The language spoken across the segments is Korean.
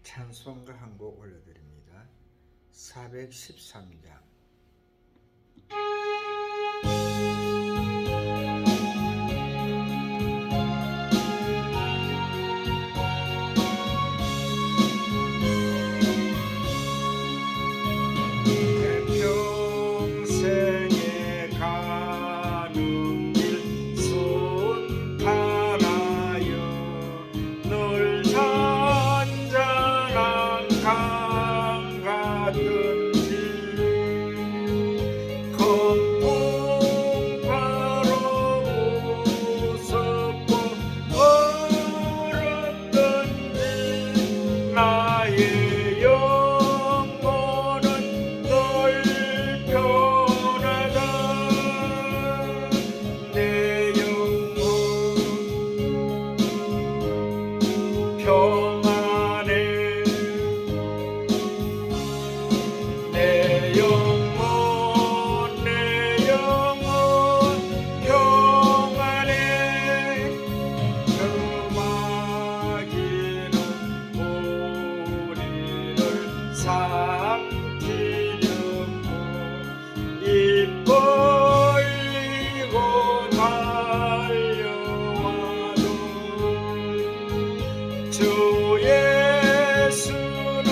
찬송가 한 곡 올려드립니다. 413장. 평생에 가는 길 순탄하여 늘 잔잔한 강 같은지 공풍파로 무섭고 어렵든지 나의 영혼은 널 편하다. 내 영혼 평안해. 내 영혼 평안해. 그 마귀는 우리를 삼키려고 입 벌리고 달려와도 주 예수는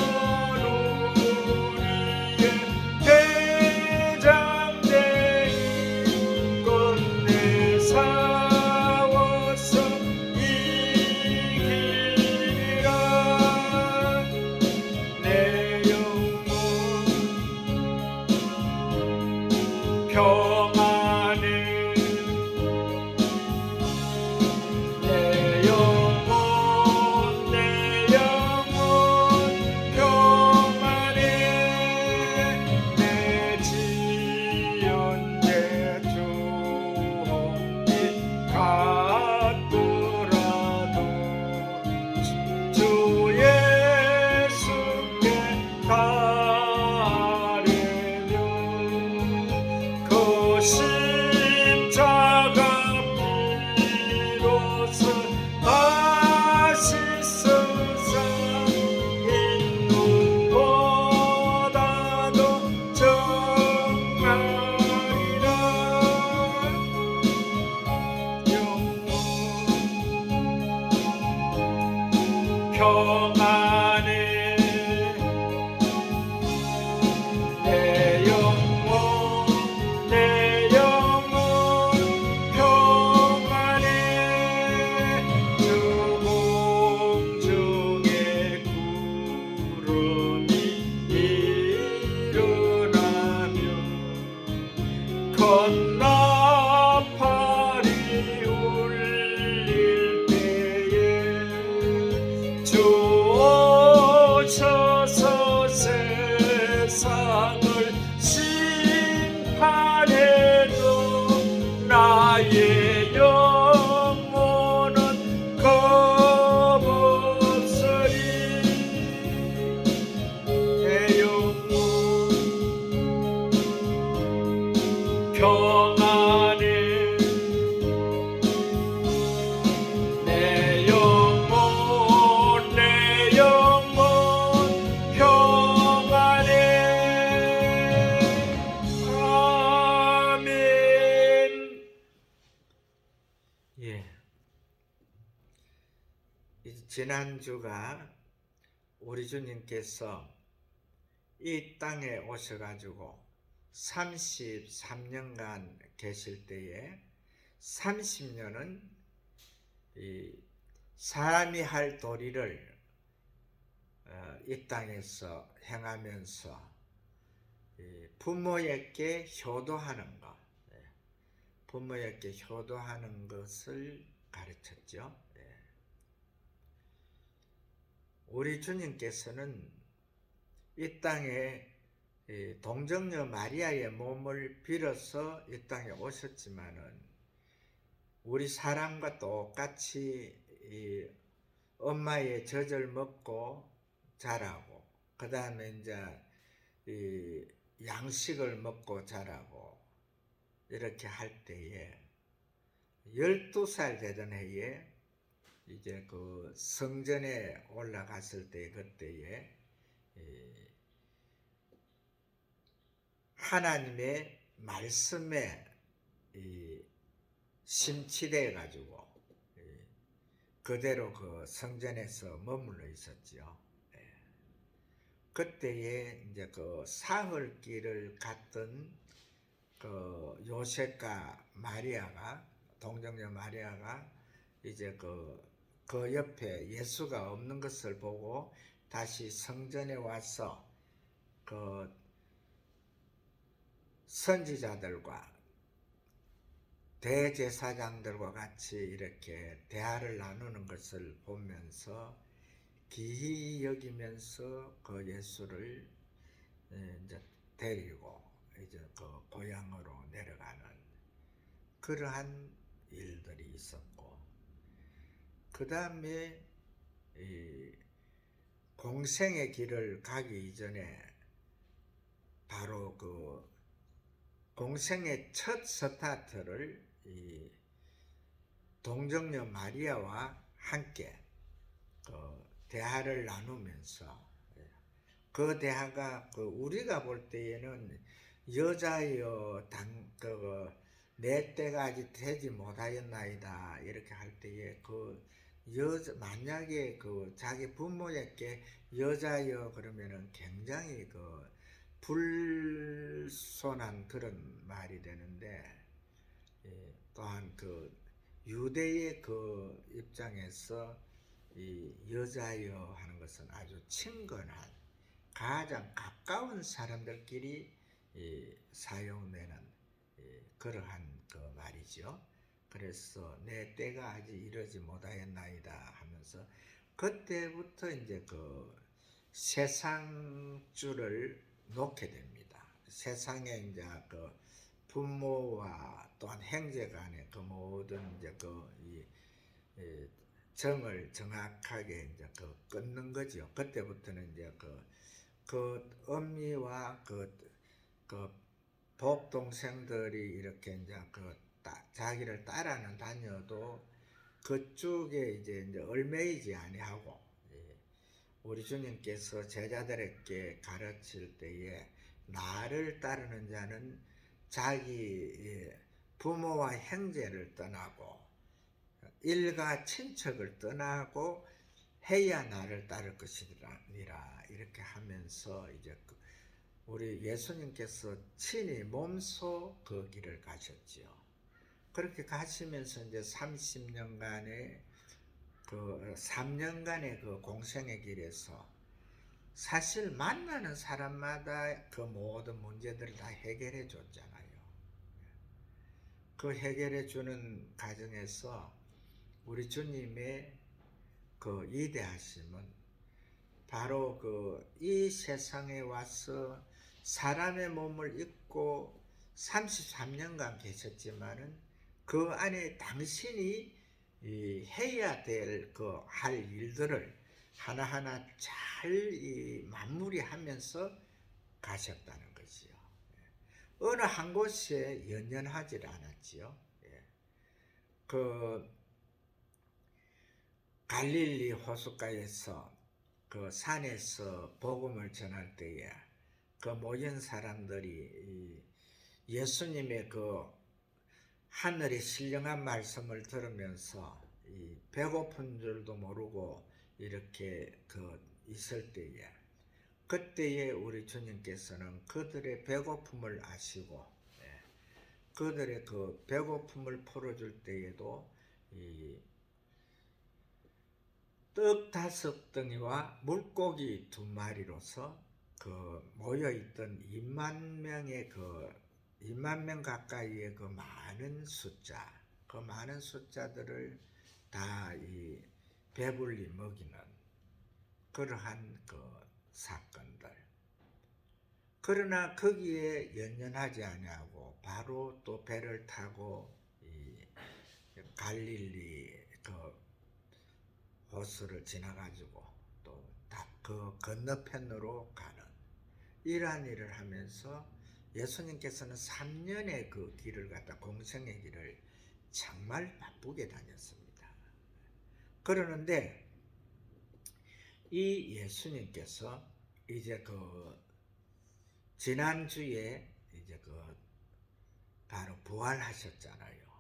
우리의 대장되이 끝내 싸워서 이기리라. 내 영혼 평안해. 내 영혼 평안해. 내 지연제 주홍빛 같더라도 주 예수께 따르며 그 십자가 비로소 맛있어서 인눈보다도 정말이라. 영혼 평안해. 내 영혼 평안해. 주 공중에 구름이 일어나며 건나팔이 울릴 때에 주 오셔서 세상을 심판해도 나의 영혼은 겁없으리. 내 영혼 평안해. 내 영혼 평안해. 아멘. 지난주가 우리 주님께서 이 땅에 오셔가지고 33년간 계실 때에 30년은 이 사람이 할 도리를 이 땅에서 행하면서 부모에게 효도하는 것, 부모에게 효도하는 것을 가르쳤죠. 우리 주님께서는 이 땅에 동정녀 마리아의 몸을 빌어서 이 땅에 오셨지만은 우리 사람과 똑같이 엄마의 젖을 먹고 자라고, 그 다음에 이제 양식을 먹고 자라고 이렇게 할 때에 12살 되던 해에 이제 그 성전에 올라갔을 때 그때에 하나님의 말씀에 심취돼 가지고 그대로 그 성전에서 머물러 있었지요. 그때에 이제 그 사흘길을 갔던 그 요셉과 마리아가, 동정녀 마리아가 이제 그 옆에 예수가 없는 것을 보고 다시 성전에 와서 그 선지자들과 대제사장들과 같이 이렇게 대화를 나누는 것을 보면서 기히 여기면서 그 예수를 이제 데리고 이제 그 고향으로 내려가는 그러한 일들이 있었고, 그 다음에 공생의 길을 가기 이전에 바로 그 공생의 첫 스타트를 이 동정녀 마리아와 함께 그 대화를 나누면서, 그 대화가 그 우리가 볼 때에는 여자여 내 때가 아직 되지 못하였나이다 이렇게 할 때에 그 여자 만약에 그 자기 부모에게 여자여 그러면은 굉장히 그 불손한 그런 말이 되는데, 또한 그 유대의 그 입장에서 이 여자여 하는 것은 아주 친근한 가장 가까운 사람들끼리 사용되는 그러한 그 말이죠. 그래서 내 때가 아직 이르지 못하였나이다 하면서 그때부터 이제 그 세상줄을 놓게 됩니다. 세상에 이제 그 부모와 또한 형제 간의 그 모든 이제 정을 정확하게 이제 끊는 거죠. 그때부터는 이제 그 엄미와 그 복동생들이 이렇게 이제 자기를 따라는 다녀도 그쪽에 이제 얽매이지 아니하고, 우리 주님께서 제자들에게 가르칠 때에 나를 따르는 자는 자기 부모와 형제를 떠나고 일가 친척을 떠나고 해야 나를 따를 것이니라 이렇게 하면서 이제 우리 예수님께서 친히 몸소 그 길을 가셨지요. 그렇게 가시면서 이제 30년간의 그 3년간의 그 공생의 길에서 사실 만나는 사람마다 그 모든 문제들을 다 해결해 줬잖아요. 그 해결해 주는 과정에서 우리 주님의 그 위대하심은 바로 이 세상에 와서 사람의 몸을 입고 33년간 계셨지만은 그 안에 당신이 해야 될 할 일들을 하나하나 잘 마무리하면서 가셨다는 것이요. 어느 한 곳에 연연하지 않았지요. 그 갈릴리 호숫가에서 그 산에서 복음을 전할 때에 그 모인 사람들이 예수님의 그 하늘의 신령한 말씀을 들으면서 배고픈 줄도 모르고 이렇게 있을 때에, 그때에 우리 주님께서는 그들의 배고픔을 아시고 그들의 그 배고픔을 풀어줄 때에도 떡 5덩이와 물고기 2마리로서 모여있던 2만 명 가까이의 그 많은 숫자들을 다 배불리 먹이는 그러한 사건들. 그러나 거기에 연연하지 아니하고 바로 또 배를 타고 갈릴리 호수를 지나가지고 또 그 건너편으로 가는 이러한 일을 하면서 예수님께서는 3년의 그 길을 공생의 길을 정말 바쁘게 다녔습니다. 그러는데 이 예수님께서 이제 지난주에 이제 바로 부활하셨잖아요.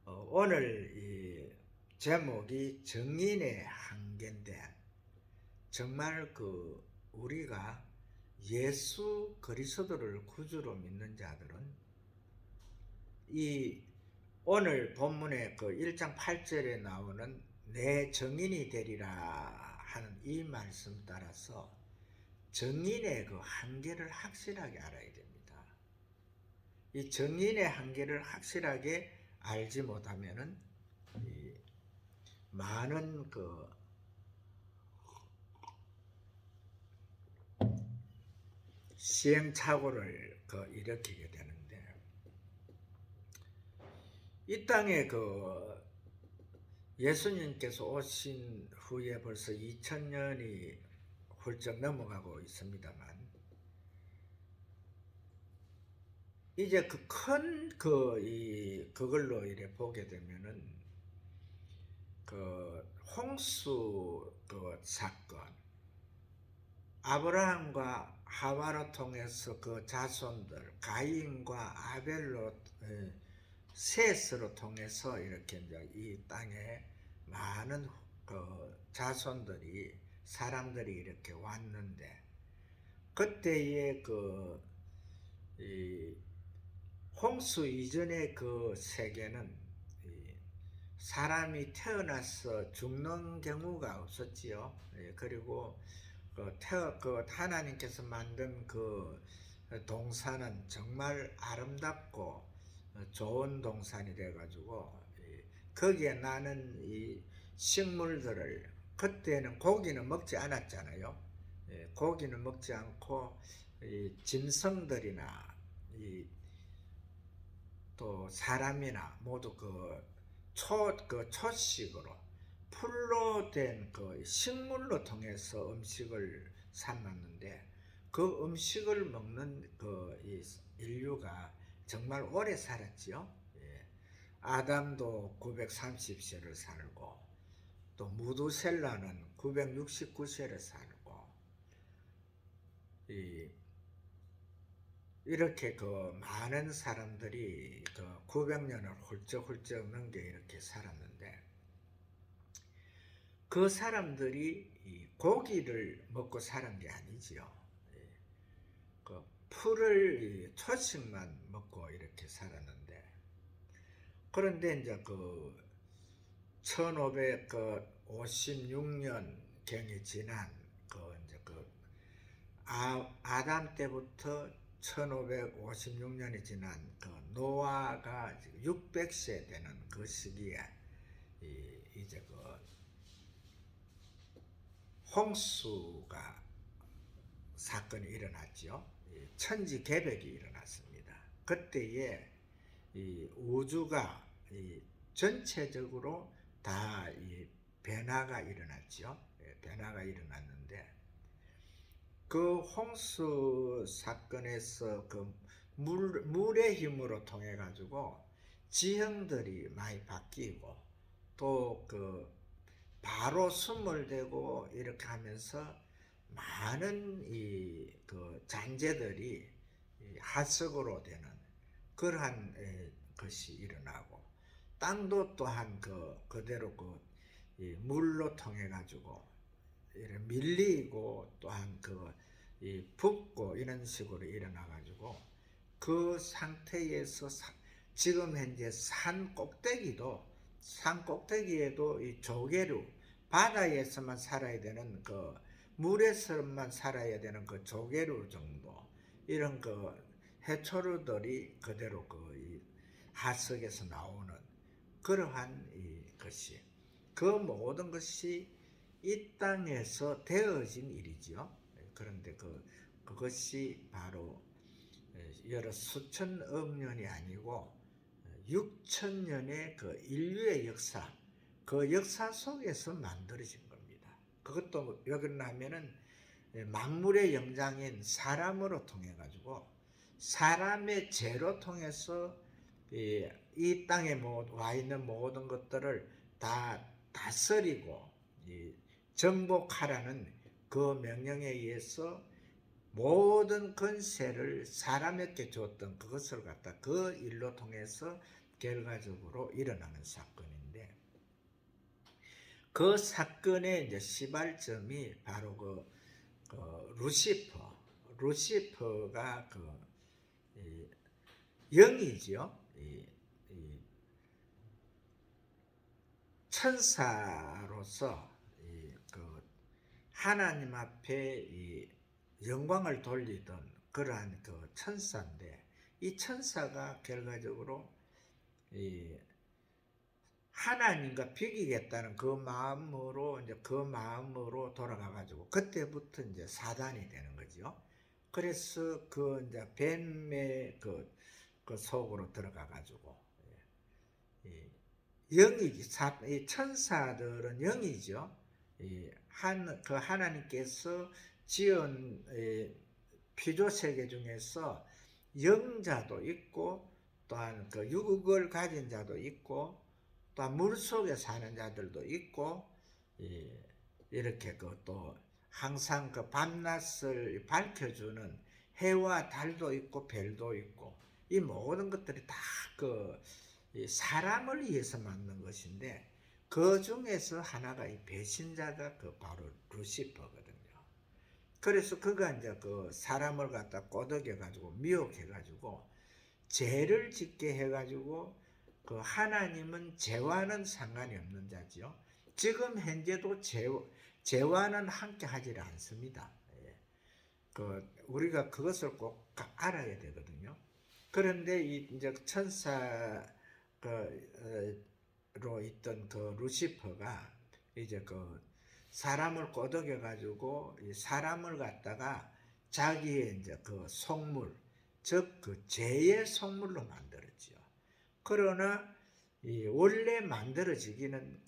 오늘 이 제목이 정인의 한계인데, 정말 우리가 예수 그리스도를 구주로 믿는 자들은 이 오늘 본문의 1장 8절에 나오는 내 정인이 되리라 하는 이 말씀 따라서 정인의 한계를 확실하게 알아야 됩니다. 이 정인의 한계를 확실하게 알지 못하면은 이 많은 시행착오를 일으키게 되는데, 이 땅에 예수님께서 오신 후에 벌써 2000년이 훌쩍 넘어가고 있습니다만, 이제 그걸로 이래 보게 되면은 홍수 사건, 아브라함과 하와로 통해서 자손들 가인과 아벨로 셋으로 통해서 이렇게 이제 이 땅에 많은 자손들이 사람들이 이렇게 왔는데, 그때의 이 홍수 이전의 세계는 사람이 태어나서 죽는 경우가 없었지요. 그리고 하나님께서 만든 동산은 정말 아름답고 좋은 동산이 돼가지고 거기에 나는 이 식물들을, 그때는 고기는 먹지 않았잖아요. 고기는 먹지 않고 짐승들이나 또 사람이나 모두 초식으로 풀로 된 식물로 통해서 음식을 삼았는데, 그 음식을 먹는 이 인류가 정말 오래 살았지요. 아담도 930세를 살고, 또 무두셀라는 969세를 살고, 이렇게 많은 사람들이 900년을 훌쩍훌쩍 넘게 이렇게 살았는데, 그 사람들이 고기를 먹고 사는 게 아니지요. 풀을 초식만 먹고 이렇게 살았는데, 그런데 이제 1556년경이 지난 이제 아담 때부터 1556년이 지난 노아가 600세 되는 그 시기에 이제 홍수가 사건이 일어났죠. 천지개벽이 일어났습니다. 그때에 이 우주가 전체적으로 다 변화가 일어났죠. 변화가 일어났는데, 그 홍수 사건에서 물의 힘으로 통해 가지고 지형들이 많이 바뀌고, 또 바로 숨을 대고 이렇게 하면서 많은 잔재들이 하석으로 되는 그러한 것이 일어나고, 땅도 또한 그대로 물로 통해 가지고 밀리고, 또한 붓고 이런 식으로 일어나 가지고, 그 상태에서 지금 현재 산 꼭대기에도 이 조개류, 바다에서만 살아야 되는 물에서만 살아야 되는 조개류 정도, 이런 해초류들이 그대로 이 하석에서 나오는 그러한 것이, 모든 것이 이 땅에서 되어진 일이지요. 그런데 그것이 바로 여러 수천억 년이 아니고 6천년의 인류의 역사, 그 역사 속에서 만들어진 겁니다. 그것도 왜 그러냐면은 만물의 영장인 사람으로 통해 가지고, 사람의 죄로 통해서 이 땅에 와 있는 모든 것들을 다 다스리고 이 정복하라는 그 명령에 의해서 모든 권세를 사람에게 줬던 그것을 갖다 그 일로 통해서 결과적으로 일어나는 사건인데, 그 사건의 이제 시발점이 바로 루시퍼가 영이죠. 이 천사로서 하나님 앞에 이 영광을 돌리던 그러한 그 천사인데, 이 천사가 결과적으로 이 하나님과 비기겠다는 그 마음으로 돌아가 가지고 그때부터 이제 사단이 되는 거죠. 그래서 그 이제 뱀의 그 속으로 들어가 가지고 영이지. 이 천사들은 영이죠. 그 하나님께서 지은 피조 세계 중에서 영자도 있고, 또한 그 육을 가진 자도 있고, 또한 물 속에 사는 자들도 있고, 이렇게 또 항상 그 밤낮을 밝혀주는 해와 달도 있고 별도 있고, 이 모든 것들이 다 사람을 위해서 만든 것인데, 그 중에서 하나가 이 배신자가 바로 루시퍼거든요. 그래서 그가 이제 그 사람을 갖다 꼬드겨 가지고 미혹해 가지고 죄를 짓게 해 가지고, 그 하나님은 죄와는 상관이 없는 자지요. 지금 현재도 죄와는 함께 하지 않습니다. 우리가 그것을 꼭 알아야 되거든요. 그런데 이제 천사로 있던 그 루시퍼가 이제 사람을 꼬드겨 가지고 사람을 갖다가 자기의 이제 속물, 즉 죄의 속물로 만들었지요. 그러나 원래 만들어지기는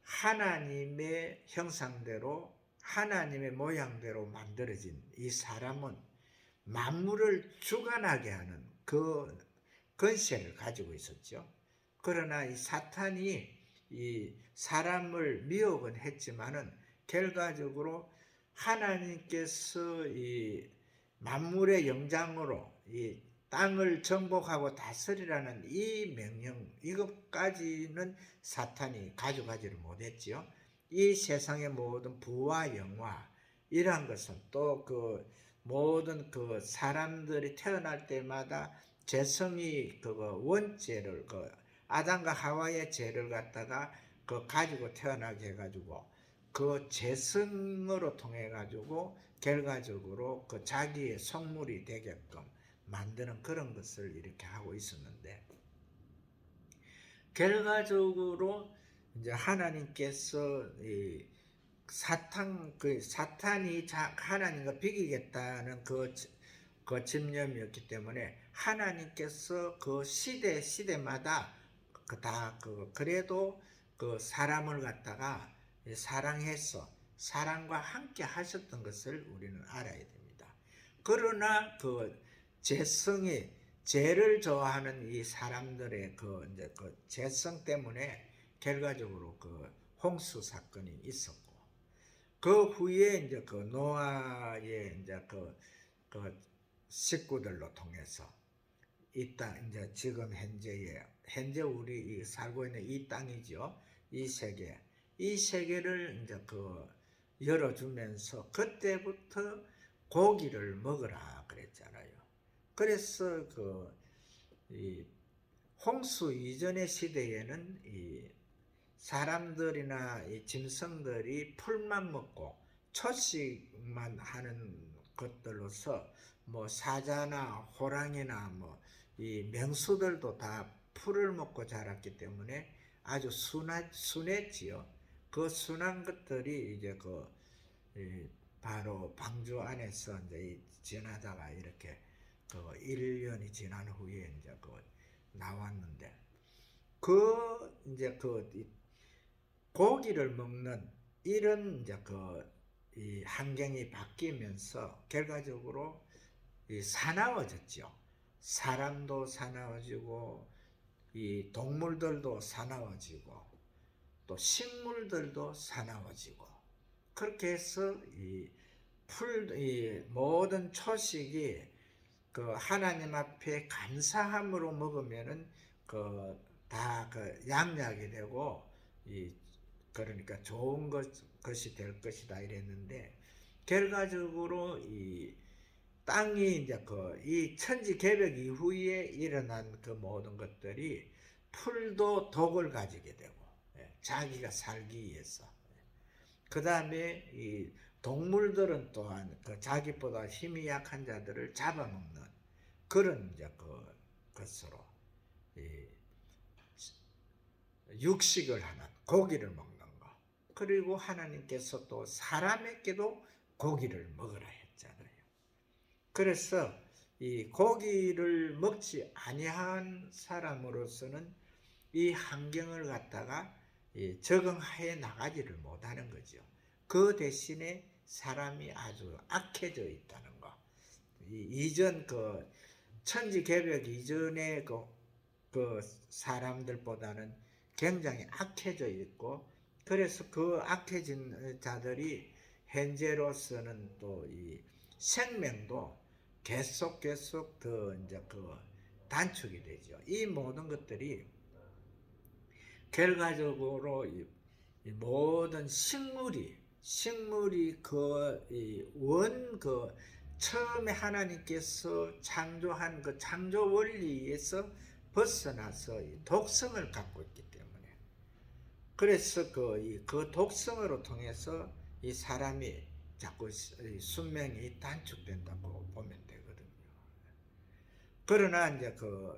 하나님의 형상대로, 하나님의 모양대로 만들어진 이 사람은 만물을 주관하게 하는 그 권세를 가지고 있었죠. 그러나 이 사탄이 이 사람을 미혹은 했지만은 결과적으로 하나님께서 이 만물의 영장으로 이 땅을 정복하고 다스리라는 이 명령, 이것까지는 사탄이 가져가지를 못했지요. 이 세상의 모든 부와 영화, 이러한 것은 또 모든 사람들이 태어날 때마다 죄성이 원죄를 아담과 하와의 죄를 갖다가 가지고 태어나게 해가지고 그 죄성으로 통해 가지고 결과적으로 자기의 속물이 되게끔 만드는 그런 것을 이렇게 하고 있었는데, 결과적으로 이제 하나님께서 사탄이 하나님과 비기겠다는 그 집념이었기 때문에 하나님께서 그 시대마다 그래도 사람을 갖다가 사랑해서 사랑과 함께 하셨던 것을 우리는 알아야 됩니다. 그러나 죄를 좋아하는 이 사람들의 이제 죄성 때문에 결과적으로 홍수 사건이 있었고, 그 후에 이제 노아의 이제 식구들로 통해서 이 땅, 이제 지금 현재 우리 살고 있는 이 땅이죠. 이 세계를 이제 열어주면서 그때부터 고기를 먹으라 그랬잖아요. 그래서 이 홍수 이전의 시대에는 이 사람들이나 이 짐승들이 풀만 먹고 초식만 하는 것들로서 뭐 사자나 호랑이나 이 맹수들도 다 풀을 먹고 자랐기 때문에 아주 순했지요. 그 순한 것들이 이제 바로 방주 안에서 이제 지나다가 이렇게 1년이 지난 후에 이제 나왔는데, 이제 고기를 먹는 이런 이제 이 환경이 바뀌면서 결과적으로 사나워졌죠. 사람도 사나워지고 이 동물들도 사나워지고, 또 식물들도 사나워지고 그렇게 해서 이 모든 초식이 그 하나님 앞에 감사함으로 먹으면은 그 다 그 양약이 되고 그러니까 좋은 것이 될 것이다 이랬는데 결과적으로 이 땅이 이제 이 천지 개벽 이후에 일어난 그 모든 것들이 풀도 독을 가지게 되고 자기가 살기 위해서 그 다음에 이 동물들은 또한 그 자기보다 힘이 약한 자들을 잡아먹는 그런 이제 것으로 육식을 하는 고기를 먹는 거. 그리고 하나님께서 또 사람에게도 고기를 먹으라 했잖아요. 그래서 이 고기를 먹지 아니한 사람으로서는 이 환경을 갖다가 적응해 나가지를 못하는 거죠. 그 대신에 사람이 아주 악해져 있다는 거. 이전 그 천지 개벽 이전의 그 사람들보다는 굉장히 악해져 있고 그래서 그 악해진 자들이 현재로서는 또 이 생명도 계속 더 이제 단축이 되죠. 이 모든 것들이 결과적으로 이 모든 식물이 처음에 하나님께서 창조한 그 창조 원리에서 벗어나서 독성을 갖고 있기 때문에 그래서 그 독성으로 통해서 이 사람이 자꾸 수명이 단축된다고 보면 되거든요. 그러나 이제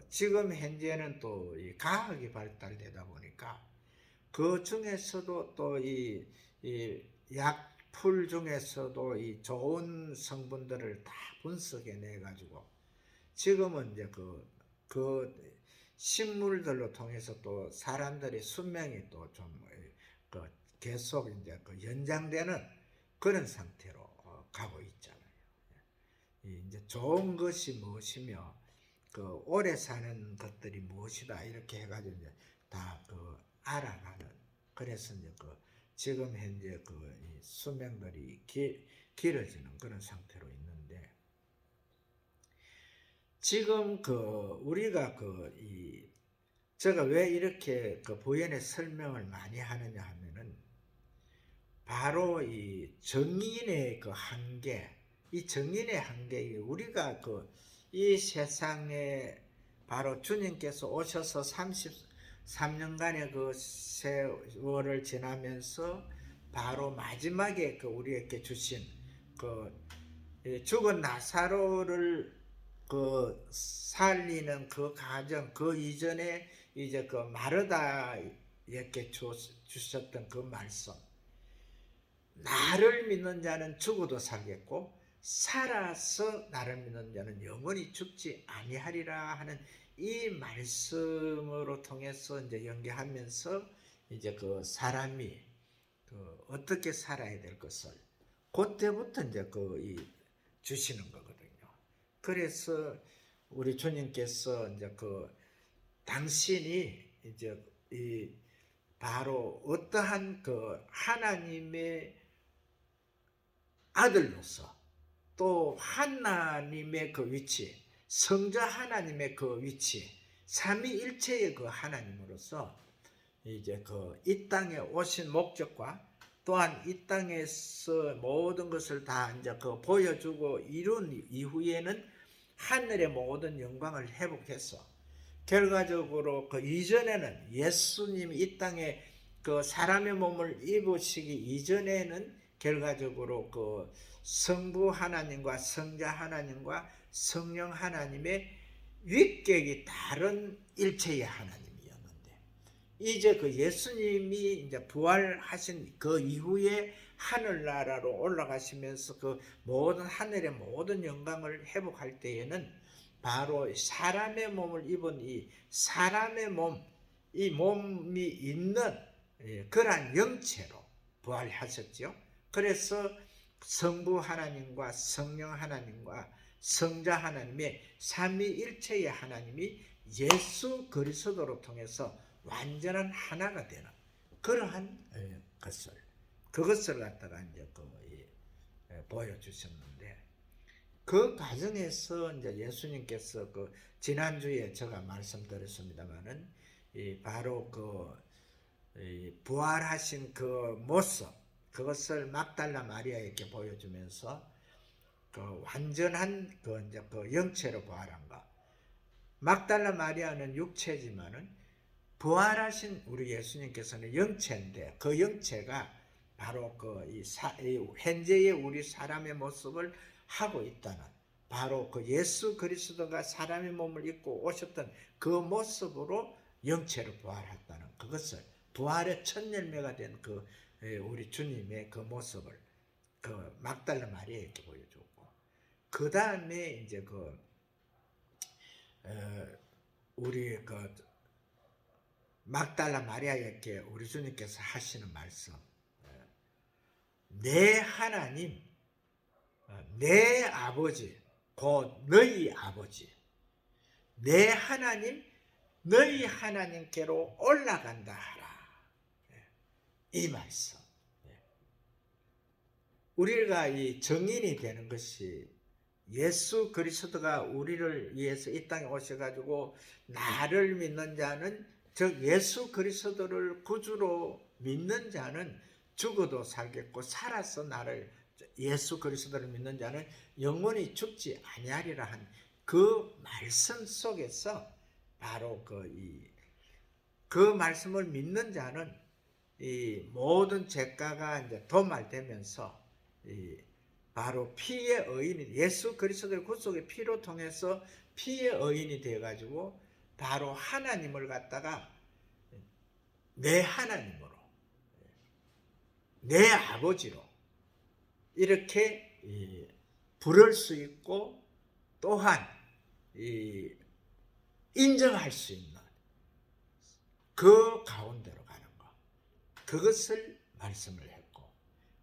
지금 현재는 또 이 과학이 발달되다 보니까 그 중에서도 또 이 약풀 중에서도 이 좋은 성분들을 다 분석해내 가지고 지금은 이제 그 식물들로 통해서 또 사람들의 수명이 또 좀 계속 이제 연장되는 그런 상태로 가고 있잖아요. 이제 좋은 것이 무엇이며 오래 사는 것들이 무엇이다 이렇게 해가지고 이제 다 알아가는 그래서 이제 지금 현재 이 수명들이 길어지는 그런 상태로 있는데 지금 우리가 제가 왜 이렇게 부연의 설명을 많이 하느냐 하면은 바로 이 정인의 한계, 이 정인의 한계, 우리가 이 세상에 바로 주님께서 오셔서 33년간의 그 세월을 지나면서 바로 마지막에 우리에게 주신 죽은 나사로를 살리는 그 과정, 그 이전에 이제 마르다에게 주셨던 그 말씀. 나를 믿는 자는 죽어도 살겠고 살아서 나를 믿는 자는 영원히 죽지 아니하리라 하는 이 말씀으로 통해서 이제 연계하면서 이제 사람이 어떻게 살아야 될 것을 그때부터 이제 주시는 거거든요. 그래서 우리 주님께서 이제 당신이 이제 바로 어떠한 하나님의 아들로서 또 하나님의 위치, 성자 하나님의 위치, 삼위일체의 하나님으로서 이제 이 땅에 오신 목적과 또한 이 땅에서 모든 것을 다 이제 보여주고 이룬 이후에는 하늘의 모든 영광을 회복해서 결과적으로 이전에는 예수님이 이 땅에 사람의 몸을 입으시기 이전에는 결과적으로 성부 하나님과 성자 하나님과 성령 하나님의 위격이 다른 일체의 하나님이었는데 이제 예수님이 이제 부활하신 이후에 하늘나라로 올라가시면서 모든 하늘의 모든 영광을 회복할 때에는 바로 사람의 몸을 입은 이 사람의 몸, 이 몸이 있는 그러한 영체로 부활하셨죠. 그래서 성부 하나님과 성령 하나님과 성자 하나님의 삼위일체의 하나님이 예수 그리스도로 통해서 완전한 하나가 되는 그러한 그것을 갖다가 이제 보여주셨는데, 그 과정에서 이제 예수님께서 지난주에 제가 말씀드렸습니다만은 바로 부활하신 그 모습, 그것을 막달라 마리아에게 보여주면서 완전한 이제 영체로 부활한 것. 막달라 마리아는 육체지만은 부활하신 우리 예수님께서는 영체인데, 그 영체가 바로 현재의 우리 사람의 모습을 하고 있다는, 바로 예수 그리스도가 사람의 몸을 입고 오셨던 그 모습으로 영체로 부활했다는 그것을, 부활의 첫 열매가 된 우리 주님의 그 모습을 막달라 마리아에게 보여주고, 그 다음에 이제 우리 막달라 마리아에게 우리 주님께서 하시는 말씀, 내 하나님, 내 아버지, 곧 너희 아버지, 내 하나님, 너희 하나님께로 올라간다 하라. 이 말씀. 우리가 이 증인이 되는 것이, 예수 그리스도가 우리를 위해서 이 땅에 오셔가지고 나를 믿는 자는, 즉 예수 그리스도를 구주로 믿는 자는 죽어도 살겠고, 살아서 나를, 예수 그리스도를 믿는 자는 영원히 죽지 아니하리라 한 그 말씀 속에서, 바로 그 말씀을 믿는 자는 이 모든 죄가가 이제 도말되면서 바로 피의 의인이, 예수 그리스도의 구속의 피로 통해서 피의 의인이 되어가지고 바로 하나님을 갖다가 내 하나님으로, 내 아버지로 이렇게 부를 수 있고, 또한 인정할 수 있는 그 가운데로 가는 것, 그것을 말씀을 했고,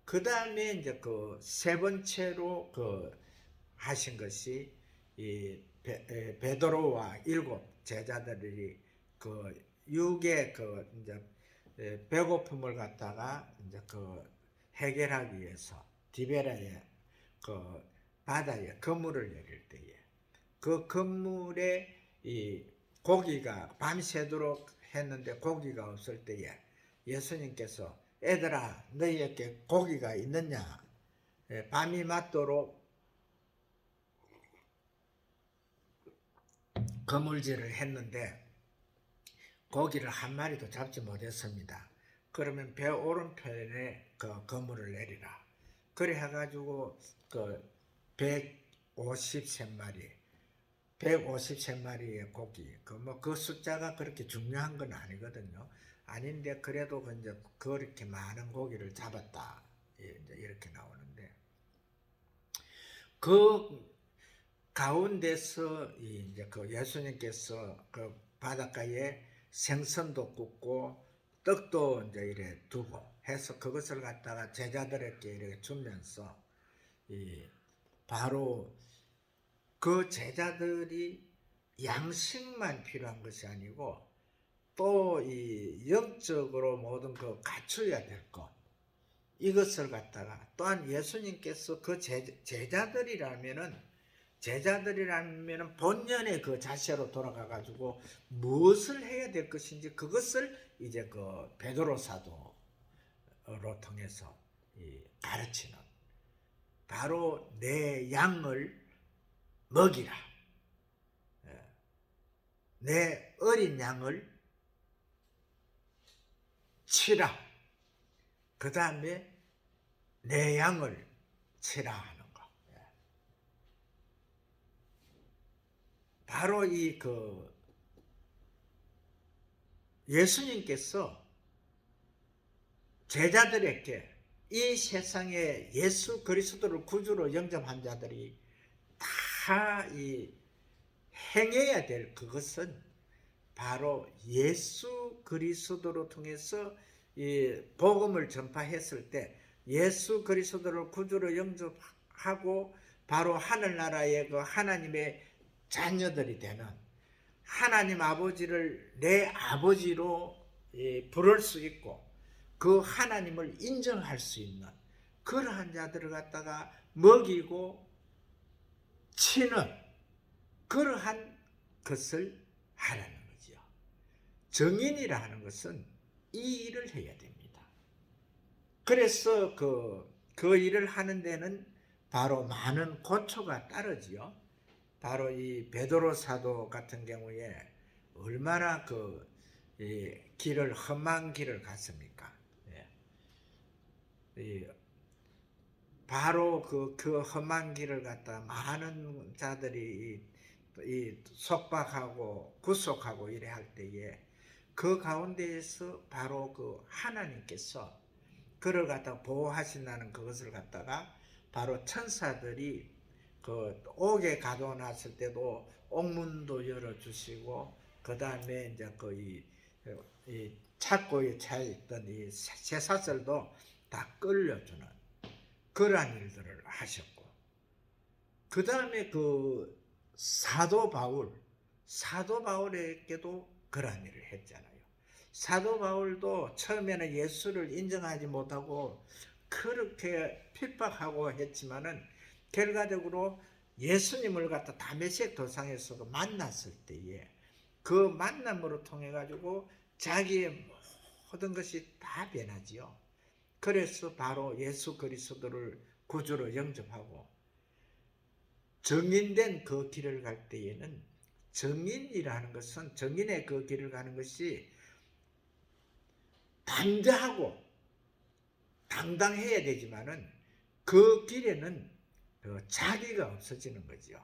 그 다음에 이제 세 번째로 하신 것이 베드로와 7 제자들이 육의 이제 배고픔을 갖다가 이제 해결하기 위해서 디베라의 바다에 그물을 내릴 때에, 그 그물에 고기가 밤새도록 했는데 고기가 없을 때에 예수님께서, 애들아 너희에게 고기가 있느냐, 밤이 맞도록 그물질을 했는데 고기를 한 마리도 잡지 못했습니다. 그러면 배 오른편에 그물을 내리라. 그래 해가지고 153마리의 고기, 그 숫자가 그렇게 중요한 건 아니거든요. 아닌데 그래도 이제 그렇게 많은 고기를 잡았다, 이제 이렇게 나오는데, 그 가운데서 이제 예수님께서 바닷가에 생선도 굽고 떡도 이제 이래 두고 해서 그것을 갖다가 제자들에게 이렇게 주면서, 바로 그 제자들이 양식만 필요한 것이 아니고 또 영적으로 모든 갖춰야 될 것, 이것을 갖다가 또한 예수님께서 그 제자들이라면은 본연의 그 자세로 돌아가 가지고 무엇을 해야 될 것인지, 그것을 이제 베드로 사도로 통해서 가르치는, 바로 내 양을 먹이라, 내 어린 양을 치라, 그 다음에 내 양을 치라 하는 거. 바로 예수님께서 제자들에게 이 세상에 예수 그리스도를 구주로 영접한 자들이 다 행해야 될 그것은 바로 예수 그리스도로 통해서 이 복음을 전파했을 때 예수 그리스도를 구주로 영접하고 바로 하늘나라의 하나님의 자녀들이 되는, 하나님 아버지를 내 아버지로 부를 수 있고, 그 하나님을 인정할 수 있는 그러한 자들을 갖다가 먹이고 치는 그러한 것을 하라는 거죠. 정인이라 하는 것은 이 일을 해야 됩니다. 그래서 그 일을 하는 데는 바로 많은 고초가 따르지요. 바로 이 베드로 사도 같은 경우에 얼마나 길을 험한 길을 갔습니까? 바로 그 험한 길을 갖다 많은 자들이 속박하고 구속하고 이래 할 때에 그 가운데에서 바로 그 하나님께서 그를 갖다 보호하신다는 그것을 갖다가 바로 천사들이 그 옥에 가둬놨을 때도 옥문도 열어주시고 그 다음에 이제 이 착고에 차있던 이 쇠사슬도 다 끌려주는 그러한 일들을 하셨고, 그 다음에 그 사도 바울에게도 그러한 일을 했잖아요. 사도 바울도 처음에는 예수를 인정하지 못하고 그렇게 핍박하고 했지만은 결과적으로 예수님을 갖다 다메섹 도상에서도 만났을 때에 그 만남으로 통해 가지고 자기의 모든 것이 다 변하지요. 그래서 바로 예수 그리스도를 구주로 영접하고 정인된 그 길을 갈 때에는 정인이라는 것은 정인의 그 길을 가는 것이 담대하고 당당해야 되지만은 그 길에는 자기가 없어지는 거죠.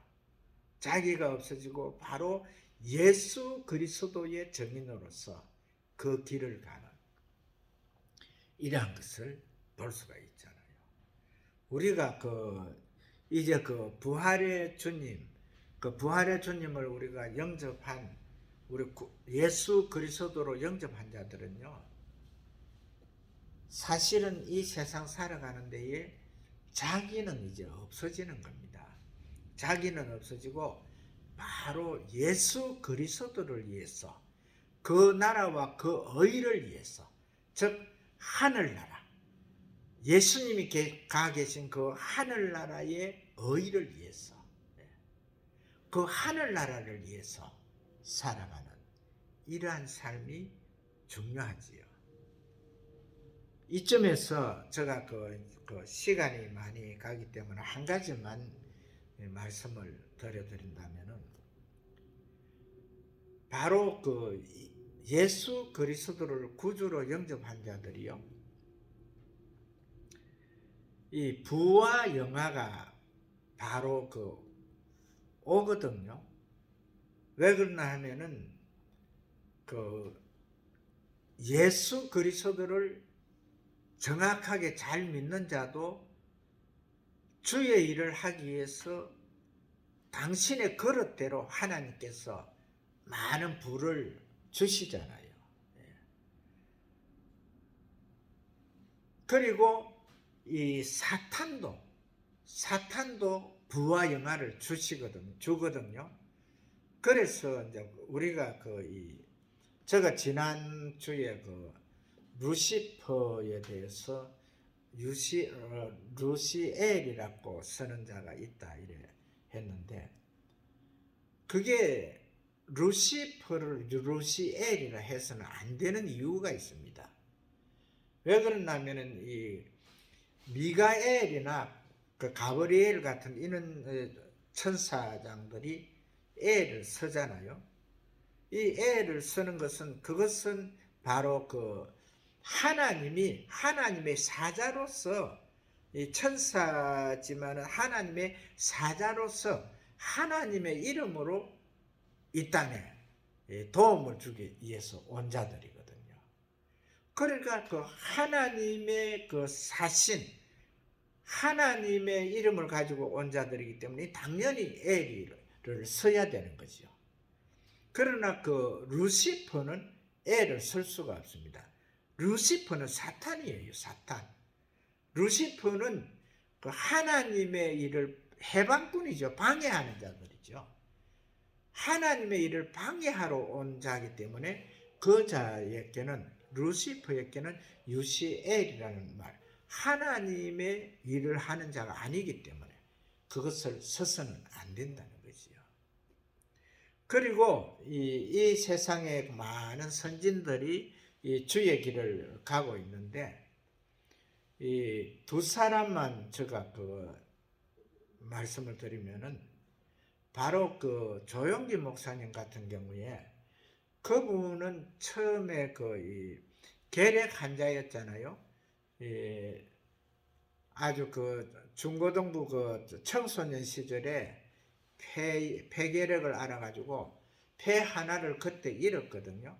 자기가 없어지고 바로 예수 그리스도의 정인으로서 그 길을 가는 이러한 것을 볼 수가 있잖아요. 우리가 이제 부활의 주님, 그 부활의 주님을 우리가 영접한 우리 예수 그리스도로 영접한 자들은요, 사실은 이 세상 살아가는 데에 자기는 이제 없어지는 겁니다. 자기는 없어지고 바로 예수 그리스도를 위해서 그 나라와 그 의를 위해서, 즉 하늘나라, 예수님이 가 계신 그 하늘나라의 의를 위해서, 그 하늘나라를 위해서 살아가는 이러한 삶이 중요하지요. 이쯤에서 제가 시간이 많이 가기 때문에 한 가지만 말씀을 드려드린다면은, 바로 예수 그리스도를 구주로 영접한 자들이요, 이 부와 영화가 바로 오거든요. 왜 그러나 하면은 예수 그리스도를 정확하게 잘 믿는 자도 주의 일을 하기 위해서 당신의 그릇대로 하나님께서 많은 부를 주시잖아요. 그리고 이 사탄도 부와 영화를 주거든요. 그래서 이제 우리가 제가 지난주에 루시퍼에 대해서 루시엘이라고 쓰는 자가 있다 이래 했는데, 그게 루시퍼를 루시엘이라 해서는 안 되는 이유가 있습니다. 왜 그러냐면은 이 미가엘이나 가브리엘 같은 이런 천사장들이 엘을 쓰잖아요. 이 엘을 쓰는 것은 그것은 바로 하나님의 사자로서, 이 천사지만은 하나님의 사자로서 하나님의 이름으로 이 땅에 도움을 주기 위해서 온 자들이거든요. 그러니까 하나님의 사신, 하나님의 이름을 가지고 온 자들이기 때문에 당연히 엘을 써야 되는 거죠. 그러나 루시퍼는 엘을 쓸 수가 없습니다. 루시퍼는 사탄이에요, 사탄. 루시퍼는 하나님의 일을 해방꾼이죠. 방해하는 자들이죠. 하나님의 일을 방해하러 온 자이기 때문에 그 자에게는 루시퍼에게는 유시엘이라는 말, 하나님의 일을 하는 자가 아니기 때문에 그것을 써서는 안 된다는 거지요. 그리고 이 세상에 많은 선진들이 이 주의 길을 가고 있는데, 이 두 사람만 제가 그 말씀을 드리면은, 바로 그 조영기 목사님 같은 경우에, 그분은 처음에 그 이 결핵 환자였잖아요. 아주 그 중고등부 그 청소년 시절에 폐결핵을 앓아가지고 폐 하나를 그때 잃었거든요.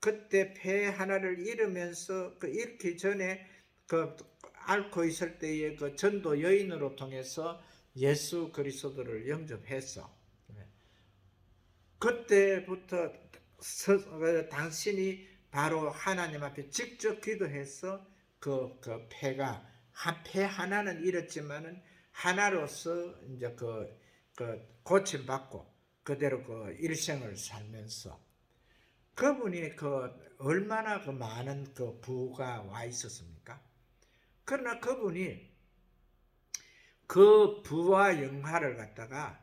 그때 폐 하나를 잃으면서 그 잃기 전에 그 앓고 있을 때의 그 전도 여인으로 통해서 예수 그리스도를 영접했어. 그때부터 당신이 바로 하나님 앞에 직접 기도해서 그 폐가 폐 하나는 잃었지만은 하나로서 이제 그 고침받고 그대로 그 일생을 살면서, 그분이 그 얼마나 그 많은 그 부가 와 있었습니까? 그러나 그분이 그 부와 영화를 갖다가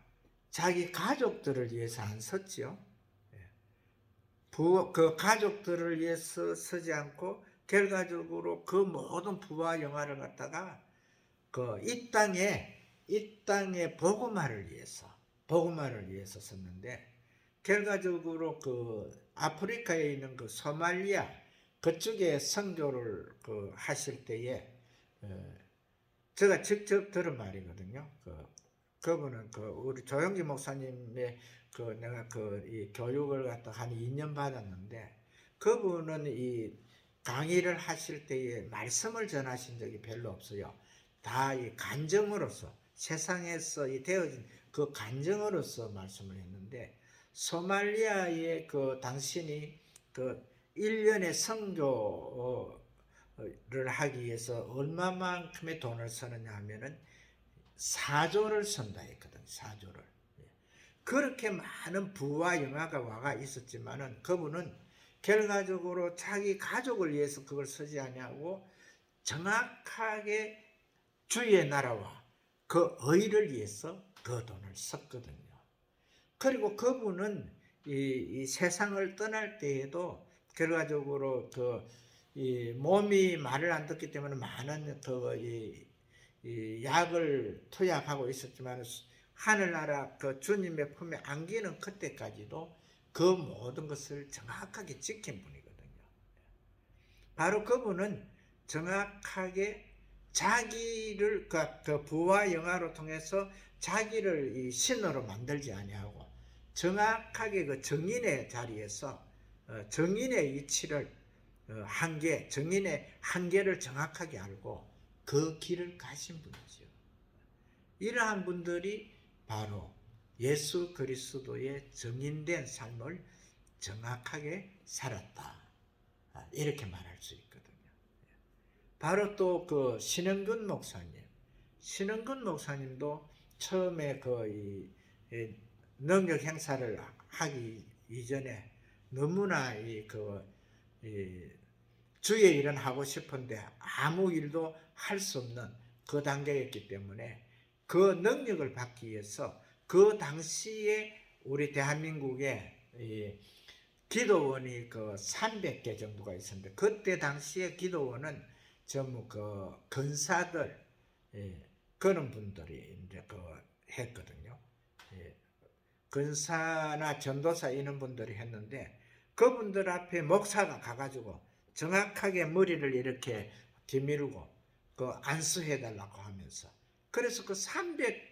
자기 가족들을 위해서 안 썼지요. 그 가족들을 위해서 쓰지 않고 결과적으로 그 모든 부와 영화를 갖다가 그 이 땅에 복음화를 위해서 썼는데, 결과적으로 그 아프리카에 있는 그 소말리아 그쪽에 선교를 그 하실 때에 제가 직접 들은 말이거든요. 그분은 그 우리 조영기 목사님의 그 내가 그 이 교육을 갖다 한 2년 받았는데, 그분은 이 강의를 하실 때에 말씀을 전하신 적이 별로 없어요. 다 이 간증으로서, 세상에서 이 되어진 그 간증으로서 말씀을 했는데, 소말리아의 그 당신이 그 1년에 선교를 하기 위해서 얼마만큼의 돈을 쓰느냐 하면은 4조를 쓴다 했거든. 4조를. 그렇게 많은 부와 영화가 와가 있었지만은 그분은 결과적으로 자기 가족을 위해서 그걸 쓰지 아니하고 정확하게 주의 나라와 그 의를 위해서 그 돈을 썼거든요. 그리고 그분은 이 세상을 떠날 때에도 결과적으로 이 몸이 말을 안 듣기 때문에 많은 이 약을 투약하고 있었지만, 하늘나라 그 주님의 품에 안기는 그때까지도 그 모든 것을 정확하게 지킨 분이거든요. 바로 그분은 정확하게 자기를 그 부와 영화로 통해서 자기를 이 신으로 만들지 아니하고 정확하게 그 정인의 자리에서 정인의 이치를 정인의 한계를 정확하게 알고 그 길을 가신 분이죠. 이러한 분들이 바로 예수 그리스도의 정인된 삶을 정확하게 살았다, 이렇게 말할 수 있거든요. 바로 또 그 신흥근 목사님도 처음에 그 능력 행사를 하기 이전에 너무나 주의 일은 하고 싶은데 아무 일도 할 수 없는 그 단계였기 때문에, 그 능력을 받기 위해서 그 당시에 우리 대한민국에 기도원이 그 300개 정도가 있었는데, 그때 당시에 기도원은 전부 그 근사들, 그런 분들이 이제 했거든요. 근사나 전도사 이런 분들이 했는데, 그분들 앞에 목사가 가가지고 정확하게 머리를 이렇게 뒤밀고 안수해달라고 하면서, 그래서 그 300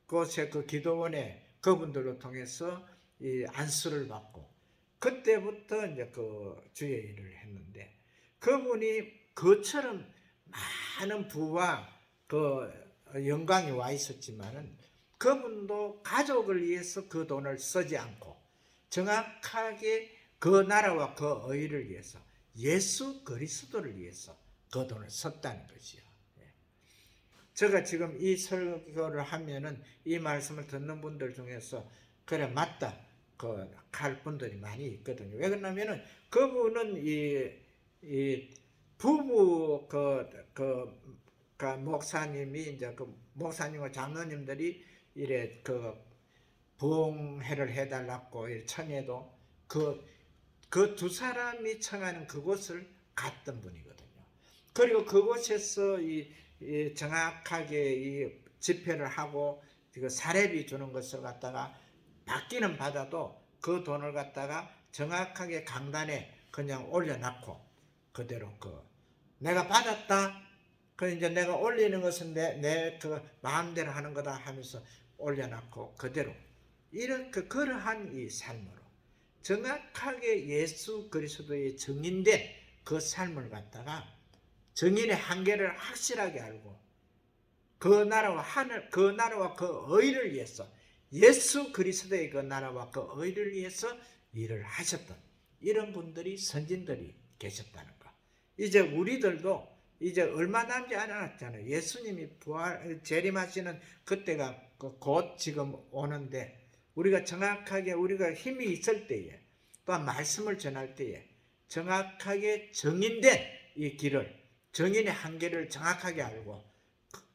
곳의 그 기도원에 그분들로 통해서 이 안수를 받고, 그때부터 이제 그 주의 일을 했는데, 그분이 그처럼 많은 부와 그 영광이 와 있었지만은, 그분도 가족을 위해서 그 돈을 쓰지 않고 정확하게 그 나라와 그 의를 위해서, 예수 그리스도를 위해서 그 돈을 썼다는 것이요. 제가 지금 이 설교를 하면은 이 말씀을 듣는 분들 중에서 그래 맞다, 갈 분들이 많이 있거든요. 왜 그러냐면은 그분은 이 부부 목사님이 이제 그 목사님과 장로님들이 이래 부흥회를 해달라고 청해도 그 두 사람이 청하는 그곳을 갔던 분이거든요. 그리고 그곳에서 이 정확하게 이 집회를 하고 그 사례비 주는 것을 갖다가 받기는 받아도 그 돈을 갖다가 정확하게 강단에 그냥 올려놓고 그대로 내가 받았다. 그 이제 내가 올리는 것은 내 마음대로 하는 거다 하면서 올려놓고 그대로 이렇게 그러한 이 삶으로 정확하게 예수 그리스도의 증인된 그 삶을 갖다가 증인의 한계를 확실하게 알고 그 나라와 그 의를 위해서 예수 그리스도의 그 나라와 그 의를 위해서 일을 하셨던 이런 분들이 선진들이 계셨다는 거. 이제 우리들도 이제 얼마 남지 않았잖아요. 예수님이 재림하시는 그때가 곧 지금 오는데 우리가 정확하게 우리가 힘이 있을 때에 또한 말씀을 전할 때에 정확하게 정인된 이 길을 정인의 한계를 정확하게 알고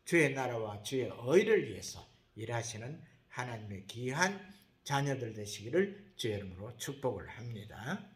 주의 나라와 주의 의를 위해서 일하시는 하나님의 귀한 자녀들 되시기를 주의 이름으로 축복을 합니다.